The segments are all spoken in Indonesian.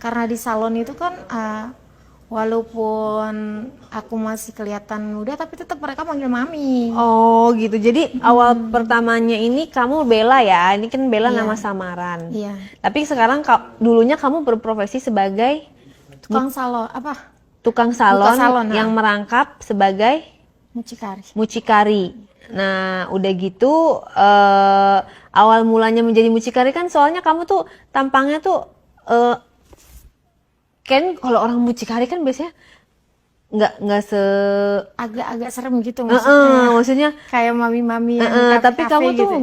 karena di salon itu kan walaupun aku masih kelihatan muda tapi tetap mereka manggil mami. Oh gitu. Jadi awal pertamanya ini kamu Bella ya. Ini kan Bella Iya. nama samaran. Iya. Tapi sekarang dulunya kamu berprofesi sebagai Tukang salon apa? tukang Buka salon, salon, yang merangkap sebagai Mucikari. mucikari. Nah, udah gitu awal mulanya menjadi mucikari kan soalnya kamu tuh tampangnya tuh kan kalau orang mucikari kan biasanya nggak se Agak-agak serem gitu maksudnya. maksudnya Kayak mami-mami yang di tapi kafe-kafe kamu tuh gitu.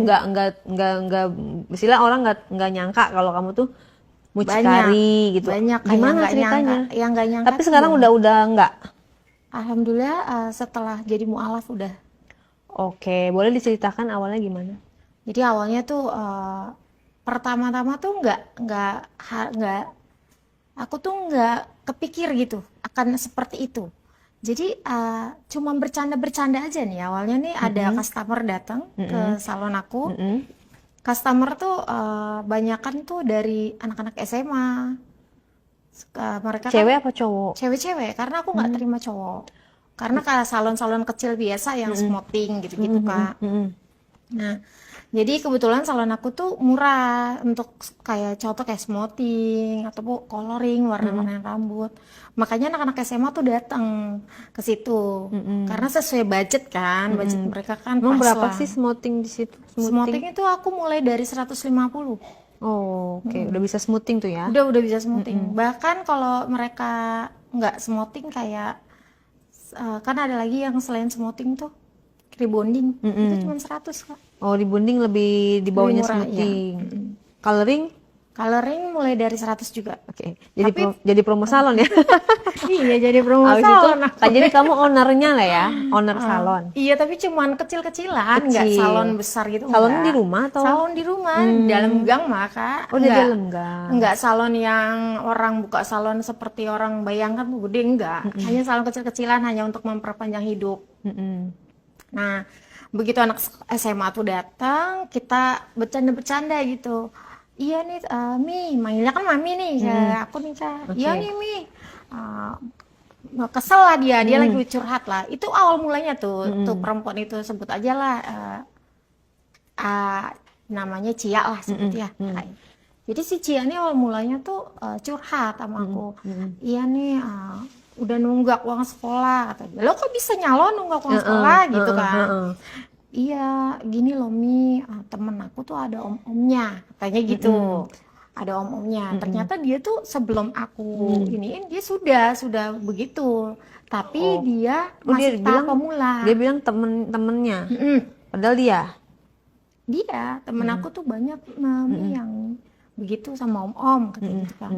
nggak istilah orang nggak nyangka kalau kamu tuh mucikari gitu. Banyak kayak Gimana nggak ceritanya? nyangka, yang nggak nyangka Tapi tuh sekarang banyak. udah nggak. Alhamdulillah setelah jadi mualaf udah. Oke, boleh diceritakan awalnya gimana? Jadi awalnya tuh pertama-tama tuh nggak aku tuh nggak kepikir gitu akan seperti itu. Jadi cuma bercanda-bercanda aja nih awalnya nih ada customer datang ke salon aku. Customer tuh banyakan tuh dari anak-anak SMA. Mereka kan Cewek apa cowok? cewek-cewek karena aku nggak terima cowok. Karena kayak salon-salon kecil biasa yang smoking gitu-gitu Kak. Nah, jadi kebetulan salon aku tuh murah untuk kayak cowok tuh kayak smoothing atau coloring, warna-warna rambut. Makanya anak-anak SMA tuh datang ke situ. Karena sesuai budget kan, budget mereka kan Emang pas berapa lah. sih smoothing di situ? Smoothing itu aku mulai dari 150. Oh, oke. Udah bisa smoothing tuh ya? Udah bisa smoothing. Bahkan kalau mereka nggak smoothing kayak kan ada lagi yang selain smoothing tuh rebonding. Itu cuma 100 Kak. Oh, rebonding lebih di bawahnya murah, iya. smoothing. Coloring? Coloring mulai dari 100 juga. Oke. Jadi Tapi- jadi promo salon ya. Iya, jadi promo Habis itu salon. kan jadi kamu ownernya lah ya, owner salon. Iya, tapi cuman kecil-kecilan, nggak Kecil. salon besar gitu. Salonnya enggak. di rumah atau? Salon di rumah, dalam gang mah Kak. Oh, di Enggak. dalam gang. Enggak salon yang orang buka salon seperti orang bayangkan tuh gede, enggak. Hanya salon kecil-kecilan hanya untuk memperpanjang hidup. Nah, begitu anak SMA tuh datang, kita bercanda-bercanda gitu. Iya nih, Mi, manggilnya kan Mami nih, ya, aku nih Kak. Iya nih Mi, kesel lah dia lagi curhat lah. Itu awal mulanya tuh perempuan itu sebut aja lah, namanya Cia lah sebut ya. Jadi si Cia nih awal mulanya tuh curhat sama aku. Iya nih, udah nunggak uang sekolah kata dia. Lo kok bisa nyalon nunggak uang sekolah gitu kan? Iya, gini loh Mi, temen aku tuh ada om-omnya, katanya gitu. Ada om-omnya. Ternyata dia tuh sebelum aku iniin dia sudah begitu. Tapi dia Oh, masih tahap pemula. Dia bilang temen-temennya. Padahal dia. Dia, temen aku tuh banyak Mi yang begitu sama om-om katanya gitu kan.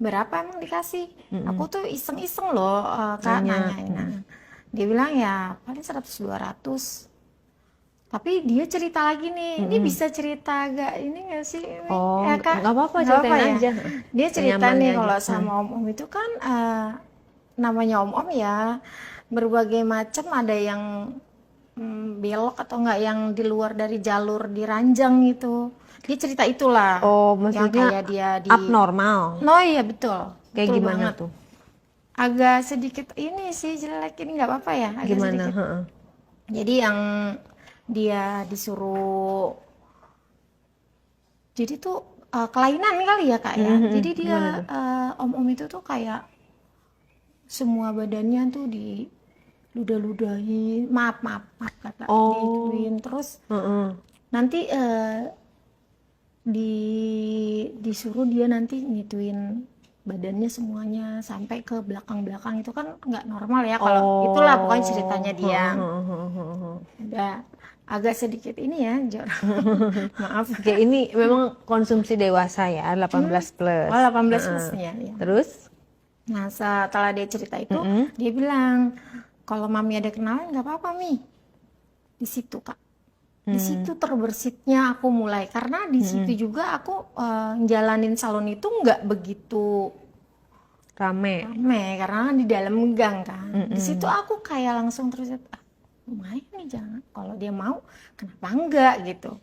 Berapa emang dikasih? Aku tuh iseng-iseng loh Kak nanyain. Nah, dia bilang ya paling 100-200. Tapi dia cerita lagi nih, ini bisa cerita agak ini nggak sih? Mi? Oh, Ya, Kak? nggak apa-apa, Nggak ceritain ya? aja. Dia cerita Senyamannya nih aja. kalau sama om-om itu kan namanya om-om ya, berbagai macam ada yang belok atau enggak yang di luar dari jalur diranjang gitu. Dia cerita itulah. Oh, yang maksudnya kayak dia di abnormal. No iya betul. Kayak Betul gimana banget. tuh? Agak sedikit ini sih jelek ini nggak apa-apa ya, agak Gimana? sedikit. Heeh. Jadi yang dia disuruh jadi tuh kelainan kali ya Kak ya. Jadi dia om-om itu tuh kayak semua badannya tuh di ludah-ludahin, maaf kata dituin terus nanti disuruh dia nanti ngituin badannya semuanya sampai ke belakang-belakang itu kan nggak normal ya kalau itulah pokoknya ceritanya dia. Udah agak sedikit ini ya, Jor. Maaf. Oke, ini memang konsumsi dewasa ya, 18 plus. Oh, 18 plus ya. Terus? Nah, setelah dia cerita itu, dia bilang, kalau Mami ada kenalan nggak apa-apa, Mi. Di situ, Kak. Di situ terbersitnya aku mulai. Karena di situ juga aku jalanin salon itu nggak begitu Rame. karena di dalam gang kan. Di situ aku kayak langsung terus, lumayan nih jangan. Kalau dia mau, kenapa enggak gitu.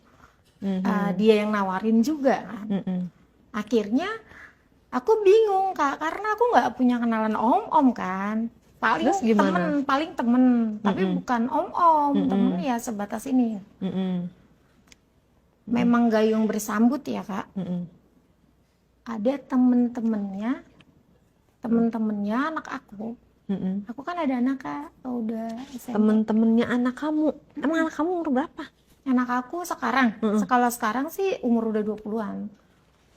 Dia yang nawarin juga kan. Akhirnya Aku bingung Kak, karena aku nggak punya kenalan om-om kan. Paling Terus gimana? temen, tapi bukan om-om, temen ya sebatas ini. Mm-mm. Memang gayung bersambut ya Kak. Mm-mm. Ada temen-temennya anak aku. Mm-mm. Aku kan ada anak Kak, udah SMP. Temen-temennya anak kamu, emang anak kamu umur berapa? Anak aku sekarang, kalau sekarang sih umur udah 20-an.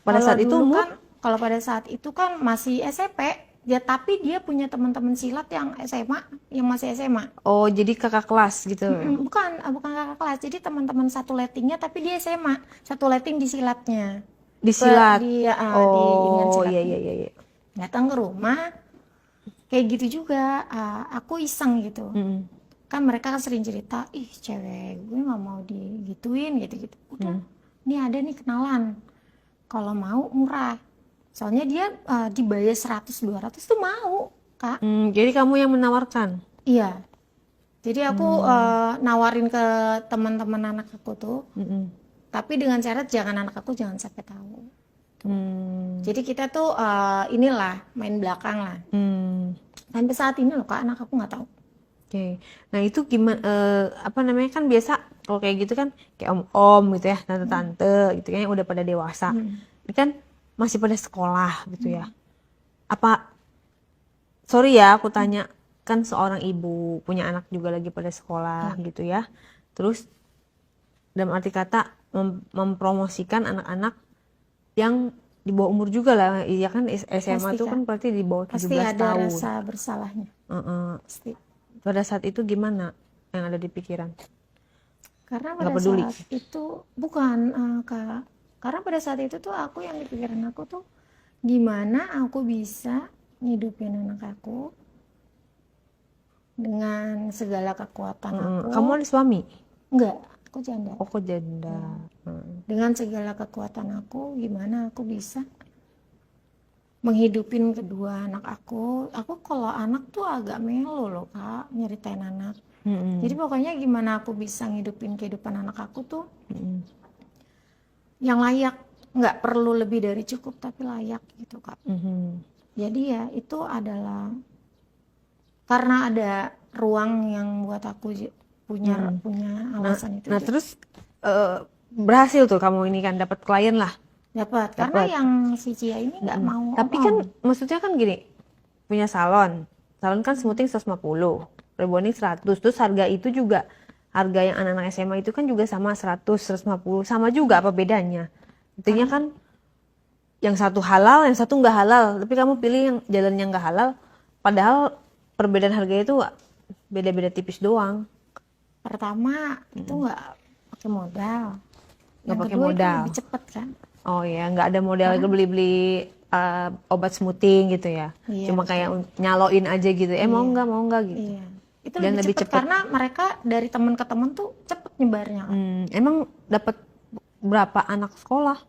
Pada Kalau saat itu dulu umur? kan, kalau pada saat itu kan masih SMP, ya tapi dia punya teman-teman silat yang SMA, yang masih SMA. Oh, jadi kakak kelas gitu. Bukan kakak kelas, jadi teman-teman satu lettingnya tapi dia SMA, satu letting di silatnya. Di silat. Di inian Oh, silatnya. iya. Datang ke rumah, kayak gitu juga, aku iseng gitu. Mm-mm. Kan mereka kan sering cerita, ih cewek gue nggak mau digituin gitu-gitu. Udah, ini ada nih kenalan. Kalau mau murah. Soalnya dia dibayar 100-200 tuh mau, Kak. Jadi kamu yang menawarkan? Iya. Jadi aku nawarin ke teman-teman anak aku tuh, Mm-mm. tapi dengan syarat anak aku jangan sampai tahu. Hmm. Jadi kita tuh inilah main belakang lah. Sampai saat ini loh Kak, anak aku nggak tahu. Oke. Nah, itu gimana apa namanya, kan biasa kalau kayak gitu kan kayak om-om gitu ya, tante-tante gitu kan yang udah pada dewasa. Ini kan masih pada sekolah gitu ya. Apa sorry ya aku tanya, kan seorang ibu punya anak juga lagi pada sekolah gitu ya. Terus dalam arti kata mempromosikan anak-anak yang di bawah umur juga lah. Iya kan SMA Pasti, itu kan berarti di bawah 17 Pasti ada tahun. rasa bersalahnya. Pasti. Pada saat itu gimana yang ada di pikiran? Karena Nggak pada peduli. saat itu bukan Kak. Karena pada saat itu tuh aku yang di pikiran aku tuh gimana aku bisa ngidupin anak aku dengan segala kekuatan aku. Kamu ada suami? Enggak, aku janda. Oh, kok janda. Dengan segala kekuatan aku, gimana aku bisa menghidupin kedua anak aku. Aku kalau anak tuh agak melo loh Kak, nyeritain anak. Jadi pokoknya gimana aku bisa ngidupin kehidupan anak aku tuh yang layak, nggak perlu lebih dari cukup tapi layak gitu Kak. Jadi ya itu adalah karena ada ruang yang buat aku punya alasan itu. Nah, terus berhasil tuh kamu ini kan dapat klien lah. Dapat, karena yang si Cia ini nggak mau. Tapi kan maksudnya kan gini, punya salon kan smoothing 150, rebonding 100, terus harga itu juga, harga yang anak-anak SMA itu kan juga sama 100, 150, sama juga, apa bedanya? Intinya kan yang satu halal, yang satu nggak halal, tapi kamu pilih yang jalan yang nggak halal, padahal perbedaan harga itu beda-beda tipis doang. Pertama itu nggak pakai modal, Nggak pakai kedua modal. itu lebih cepet kan. Oh ya, nggak ada modal beli-beli obat smoothing gitu ya. Iya, Cuma kayak nyaloin aja gitu. Mau nggak gitu. Iya, itu Dan lebih cepet karena mereka dari teman ke teman tuh cepet nyebarnya kan. Emang dapat berapa anak sekolah?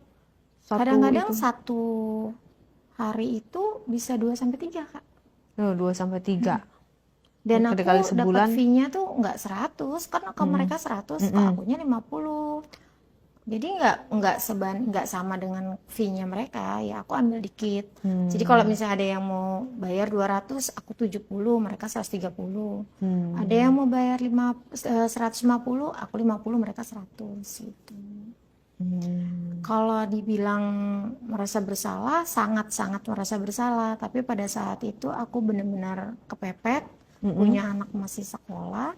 Kadang-kadang satu hari itu bisa 2-3 Kak. 2-3. Dan aku Kali sebulan. dapat fee-nya tuh nggak 100, karena ke mereka 100, ke akunya 50. Jadi nggak sama dengan fee-nya mereka, ya aku ambil dikit. Jadi kalau misalnya ada yang mau bayar 200, aku 70, mereka 130. Ada yang mau bayar 150, aku 50, mereka 100 gitu. Kalau dibilang merasa bersalah, sangat-sangat merasa bersalah. Tapi pada saat itu aku benar-benar kepepet, punya anak masih sekolah,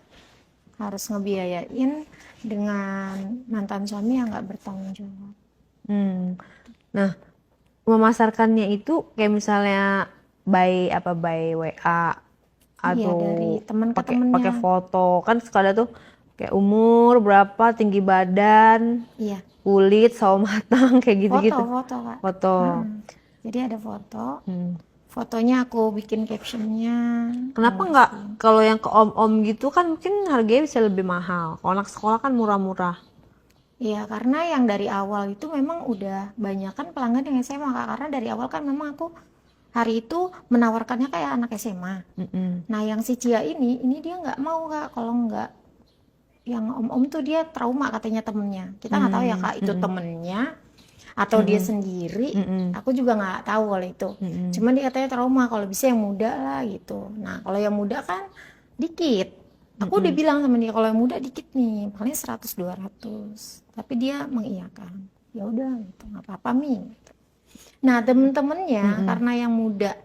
harus ngebiayain dengan mantan suami yang nggak bertanggung jawab. Nah, memasarkannya itu kayak misalnya by WA atau dari teman ke pakai temennya. foto, kan suka ada tuh kayak umur berapa, tinggi badan, Iya, kulit, sawo matang, kayak gitu-gitu. foto Kak. Foto. Jadi ada foto. Fotonya aku bikin captionnya. Kenapa nggak kalau yang ke om-om gitu kan mungkin harganya bisa lebih mahal. Kalau anak sekolah kan murah-murah. Iya, karena yang dari awal itu memang udah banyak kan pelanggan yang SMA Kak. Karena dari awal kan memang aku hari itu menawarkannya kayak anak SMA. Nah yang si Cia ini dia nggak mau Kak. Kalau nggak yang om-om tuh dia trauma katanya temennya. Kita nggak tahu ya Kak itu temennya atau dia sendiri, aku juga nggak tahu kalau itu. Cuman dia katanya trauma, kalau bisa yang muda lah gitu. Nah kalau yang muda kan dikit. Aku udah bilang sama dia kalau yang muda dikit nih, paling 100-200. Tapi dia mengiyakan. Ya udah gitu, nggak apa-apa Mi. Gitu. Nah temen-temennya karena yang muda,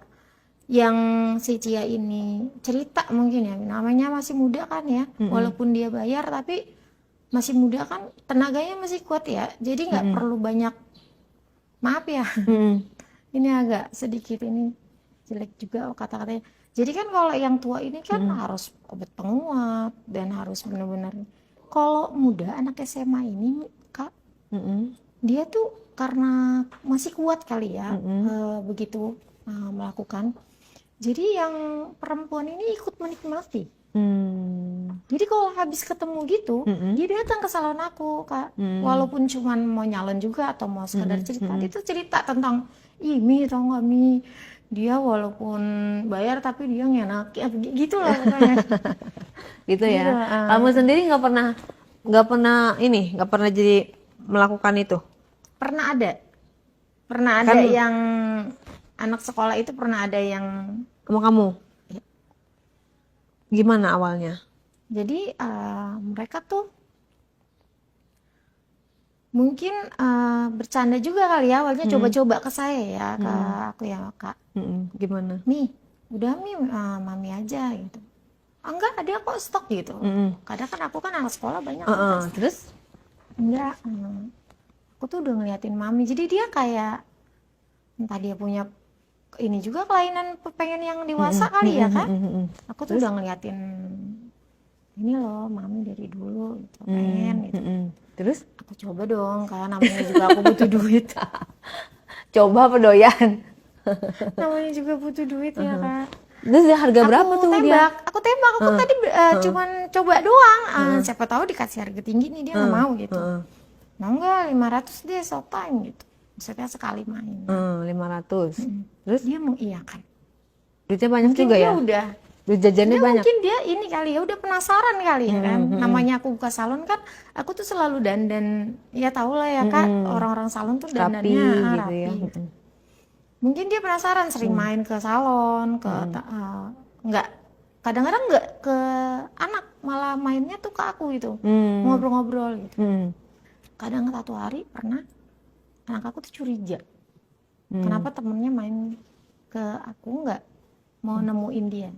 yang si Cia ini cerita mungkin ya, namanya masih muda kan ya, walaupun dia bayar tapi masih muda kan, tenaganya masih kuat ya, jadi nggak perlu banyak, maaf ya, ini agak sedikit ini jelek juga kata-katanya. Jadi kan kalau yang tua ini kan harus obat penguat dan harus benar-benar. Kalau muda anak SMA ini Kak, dia tuh karena masih kuat kali ya, begitu melakukan. Jadi yang perempuan ini ikut menikmati. Jadi kalau habis ketemu gitu, dia datang ke salon aku Kak, walaupun cuman mau nyalon juga atau mau sekedar cerita, itu cerita tentang, ih Mi tau gak Mi, dia walaupun bayar tapi dia ngenakin gitu lah pokoknya. Gitu ya. Gitu, Kamu sendiri nggak pernah jadi melakukan itu? Pernah ada yang anak sekolah itu pernah ada yang Sama kamu? Gimana awalnya? jadi mereka tuh mungkin bercanda juga kali ya awalnya, coba-coba ke saya ya, ke aku ya Kak. Gimana? Mi, udah Mi, Mami aja gitu. Enggak, ada kok stok gitu. Kadang kan aku kan anak sekolah banyak. Terus? Enggak, aku tuh udah ngeliatin Mami. Jadi dia kayak entah dia punya ini juga kelainan pengen yang dewasa kali ya Kak. Aku tuh udah ngeliatin ini loh Mami dari dulu gitu, pengen gitu. Terus? Aku coba dong, karena namanya juga aku butuh duit. Coba apa doyan? Namanya juga butuh duit ya Kak. Terus harga berapa tuh dia? Aku tembak, aku tadi cuman coba doang. Siapa tahu dikasih harga tinggi nih, dia nggak mau gitu. Mau nggak 500 deh showtime gitu. Maksudnya sekali main. 500. Terus dia mengiyakan. Duitnya banyak Mungkin juga dia ya? udah. Duit jajannya banyak. Mungkin dia ini kali ya, udah penasaran kali ya kan. Namanya aku buka salon kan, aku tuh selalu dandan. Ya tau lah ya Kak, orang-orang salon tuh dandannya rapi. Gitu. Mungkin dia penasaran, sering main ke salon, ke nggak, kadang-kadang nggak ke anak, malah mainnya tuh ke aku gitu, ngobrol-ngobrol gitu. Kadang satu hari pernah anak aku tuh curiga, kenapa temennya main ke aku nggak mau nemuin dia.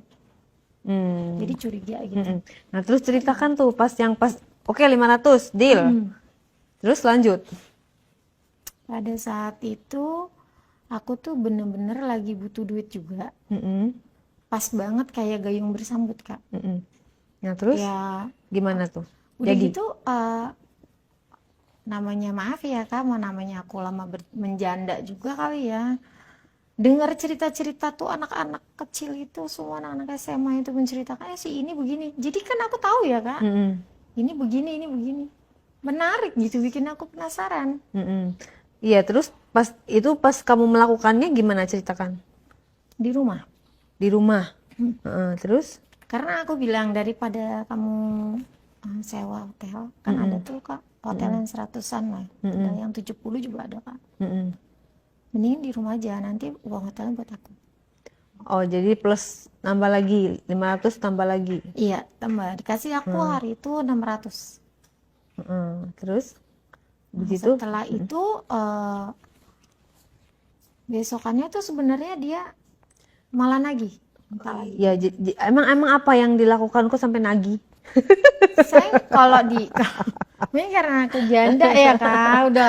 Jadi curiga gitu. Nah terus ceritakan tuh pas oke 500 deal. Terus lanjut. Pada saat itu aku tuh bener-bener lagi butuh duit juga. Pas banget kayak gayung bersambut Kak. Nah terus ya, gimana tuh? Udah Jadi gitu namanya maaf ya Kak, namanya aku lama menjanda juga kali ya. Dengar cerita-cerita tuh anak-anak kecil itu, semua anak-anak SMA itu menceritakan si ini begini. Jadi kan aku tahu ya Kak, ini begini. Menarik gitu, bikin aku penasaran. Iya, terus pas kamu melakukannya gimana, ceritakan? Di rumah. Di rumah. Terus? Karena aku bilang daripada kamu sewa hotel, kan ada tuh Kak, hotel yang 100-an lah. Ada yang 70 juga ada Kak. Mending di rumah aja, nanti uang hotelnya buat aku. Oh, jadi plus nambah lagi, 500 tambah lagi? Iya, tambah. Dikasih aku hari itu 600. Terus? Begitu? Setelah itu, besokannya tuh sebenarnya dia malah nagih. Ya, emang apa yang dilakukan kok sampai nagih? Saya kalau ini karena aku janda ya Kak, udah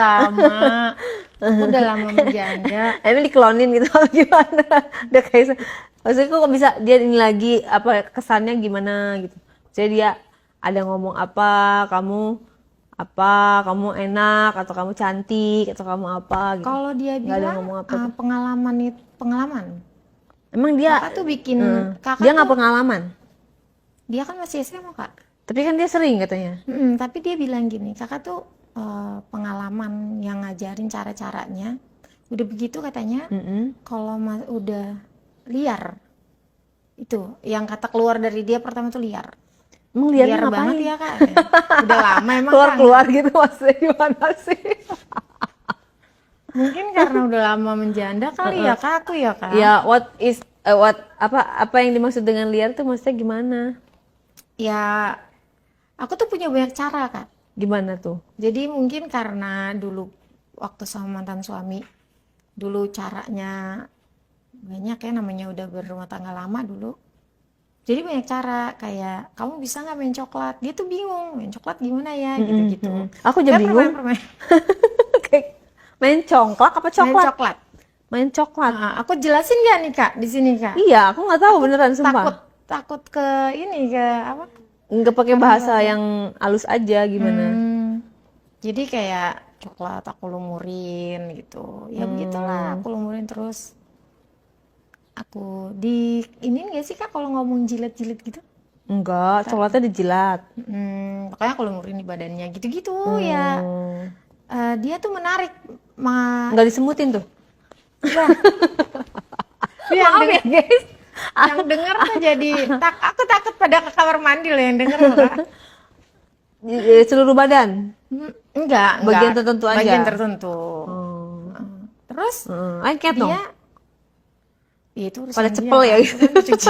lama menjanda. Emang diklonin gitu atau gimana? Udah kayak, maksudnya kok bisa dia ini lagi, apa kesannya gimana gitu? Jadi dia ada ngomong apa, kamu enak atau kamu cantik atau kamu apa gitu? Kalau dia bilang pengalaman. Emang dia kakak tuh bikin dia nggak pengalaman? Dia kan masih SMA Kak. Tapi kan dia sering katanya. Tapi dia bilang gini, kakak tuh pengalaman yang ngajarin cara-caranya. Udah begitu katanya, kalau udah liar, itu yang kata keluar dari dia pertama tuh liar. Emang liar banget ya Kak. Udah lama emang keluar gitu, maksudnya gimana sih? Mungkin karena udah lama menjanda kali ya kak, aku ya kak. Ya, apa yang dimaksud dengan liar tuh maksudnya gimana? Ya, aku tuh punya banyak cara kak. Gimana tuh? Jadi mungkin karena dulu waktu sama mantan suami, dulu caranya banyak ya, namanya udah berumah tangga lama dulu. Jadi banyak cara, kayak kamu bisa nggak main coklat? Dia tuh bingung, main coklat gimana ya, gitu-gitu. Aku jadi bingung. Permain. Kayak main congklak apa Main coklat? coklat. Main coklat. Nah, aku jelasin nggak nih kak di sini kak? Iya, aku nggak tahu beneran Takut sumpah. takut ke ini ke apa? Nggak pakai bahasa yang halus aja gimana? Jadi kayak coklat aku lumurin gitu. Ya begitulah, aku lumurin terus. Aku di ini nggak sih kak kalau ngomong jilat-jilat gitu? Enggak, coklatnya dijilat. Makanya aku lumurin di badannya gitu-gitu ya. Dia tuh menarik. Nggak disemutin tuh. Yang Maaf ya guys. yang denger tuh jadi aku takut pada ke kamar mandi loh yang denger loh, Kak. Seluruh badan. Enggak, Bagian tertentu aja. bagian tertentu. Terus Lengket dong. dia ya itu urusan Pada dia, cepel ya. Kak. Itu kan cuci.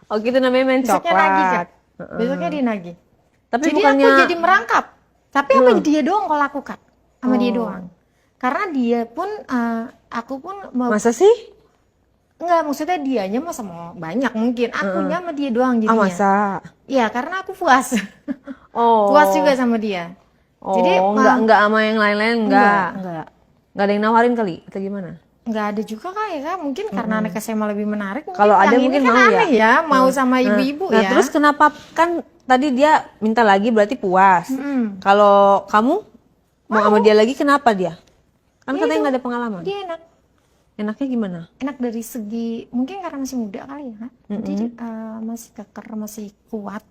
Oh gitu namanya main Besoknya nagih Kak. coklat. Besoknya dia nagih. Tapi Jadi bukannya aku jadi merangkap. Tapi sama dia doang kalau aku Kak. Sama dia doang. Karena dia pun aku pun masa sih? enggak, maksudnya dianya mah sama banyak mungkin. Akunya sama dia doang Ah jadinya. masa? Iya, karena aku puas. Oh. Puas juga sama dia. Oh, Jadi enggak sama yang lain-lain enggak. enggak. Enggak ada yang nawarin kali atau gimana? Nggak ada juga kak ya kak, mungkin karena anak SMA lebih menarik. Kalau ada yang mungkin ini kan mau aneh ya, mau sama ibu-ibu Nah, ya. terus kenapa kan tadi dia minta lagi berarti puas. Kalau kamu mau sama dia lagi kenapa dia? Kan Ya katanya itu, nggak ada pengalaman. dia enak. Enaknya gimana? Enak dari segi, mungkin karena masih muda kali ya kak. Jadi masih keker, masih kuat.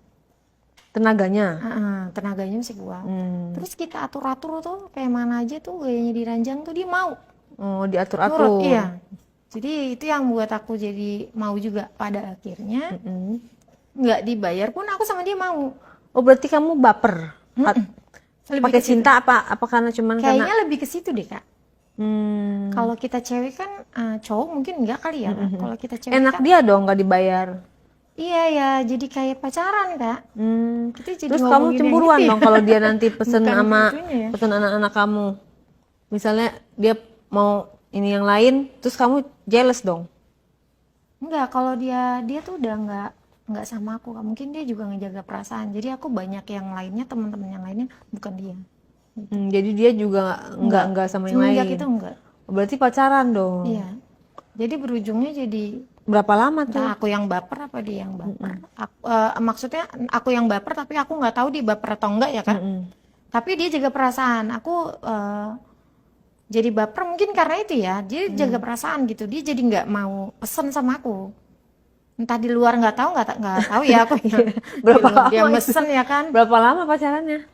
Tenaganya. Tenaganya masih kuat. Terus kita atur-atur tuh kayak mana aja tuh gayanya diranjang tuh dia mau. Oh, Nurut, diatur-atur. iya. Jadi itu yang buat aku jadi mau juga pada akhirnya. Nggak dibayar pun aku sama dia mau. Oh, berarti kamu baper. Lebih Pakai ke situ. cinta apa karena cuman Kayaknya karena lebih ke situ deh kak. Kalau kita cewek kan cowok mungkin enggak kali ya Kak. Kalau kita cewek enak kan, dia dong nggak dibayar. iya ya jadi kayak pacaran kak. Kita jadi Terus kamu ngomongin yang cemburuan gitu ya. dong kalau dia nanti pesen Bukan sama itunya ya. pesen anak-anak kamu. Misalnya dia mau ini yang lain, terus kamu jealous dong. Enggak, kalau dia tuh udah enggak sama aku Kak. Mungkin dia juga ngejaga perasaan. Jadi aku banyak yang lainnya, teman-teman yang lainnya bukan dia. Jadi dia juga enggak sama yang Semenjak lain. itu enggak. Berarti pacaran dong. Iya. Jadi berujungnya jadi Berapa lama tuh? entah aku yang baper apa dia yang baper. Maksudnya aku yang baper tapi aku nggak tahu dia baper atau enggak ya Kak. Tapi dia jaga perasaan. Aku jadi baper mungkin karena itu ya. Dia jaga perasaan gitu. Dia jadi nggak mau pesen sama aku. Entah di luar nggak tahu ya aku. Berapa lama dia itu? mesen ya kan. Berapa lama pacarannya?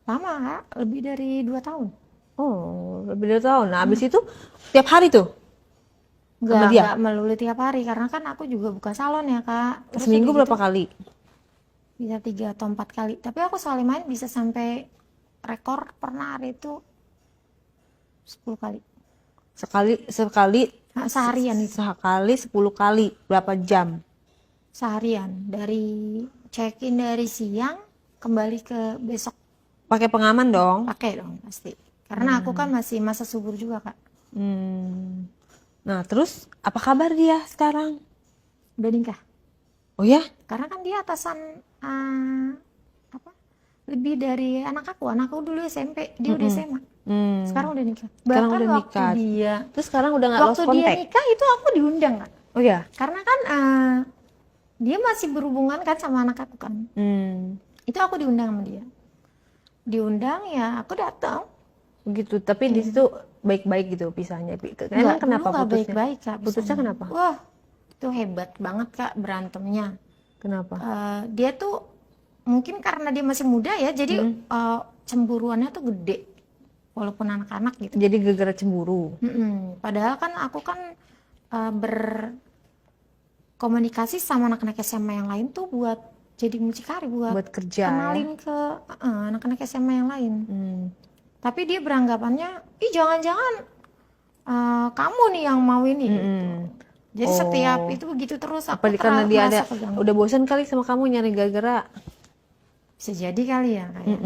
Lama Kak, lebih dari 2 tahun. Oh, lebih dari tahun. Nah, abis itu tiap hari tuh? Sama dia? Nggak melulu tiap hari karena kan aku juga buka salon ya Kak. Terus Seminggu udah berapa kali? bisa 3 atau 4 kali. Tapi aku sekali main bisa sampai rekor pernah hari itu 10 kali. Sekali Nah, seharian itu. sekali 10 kali. Berapa jam? Seharian dari check-in dari siang kembali ke besok. Pakai pengaman dong. Pakai dong pasti. Karena aku kan masih masa subur juga Kak. Nah, terus apa kabar dia sekarang? Udah nikah. Oh ya? Karena kan dia atasan apa? Lebih dari anak aku. Anak aku dulu SMP, dia udah SMA. Sekarang udah nikah. Sekarang Bahkan udah waktu nikah. dia Terus sekarang udah nggak lost waktu dia contact? nikah itu aku diundang Kak. Oh ya? Karena kan dia masih berhubungan kan sama anak aku kan. Itu aku diundang sama dia. Diundang ya aku datang. Begitu. Tapi di situ baik-baik gitu pisahnya. Enggak, Kenapa dulu nggak putusnya? baik-baik Kak. Putusnya pisahnya. kenapa? Wah, itu hebat banget Kak berantemnya. Kenapa? Dia tuh mungkin karena dia masih muda ya, jadi cemburuannya tuh gede. Walaupun anak-anak gitu. Jadi gara-gara cemburu. Padahal kan aku kan berkomunikasi sama anak-anak SMA yang lain tuh buat jadi mucikari, buat Buat kerja. kenalin ke anak-anak SMA yang lain. Tapi dia beranggapannya, ih jangan-jangan kamu nih yang mau ini gitu. Jadi setiap itu begitu terus aku Apa karena dia merasa ada keganggu. udah bosan kali sama kamu nyari gara-gara? Bisa jadi kali ya kayak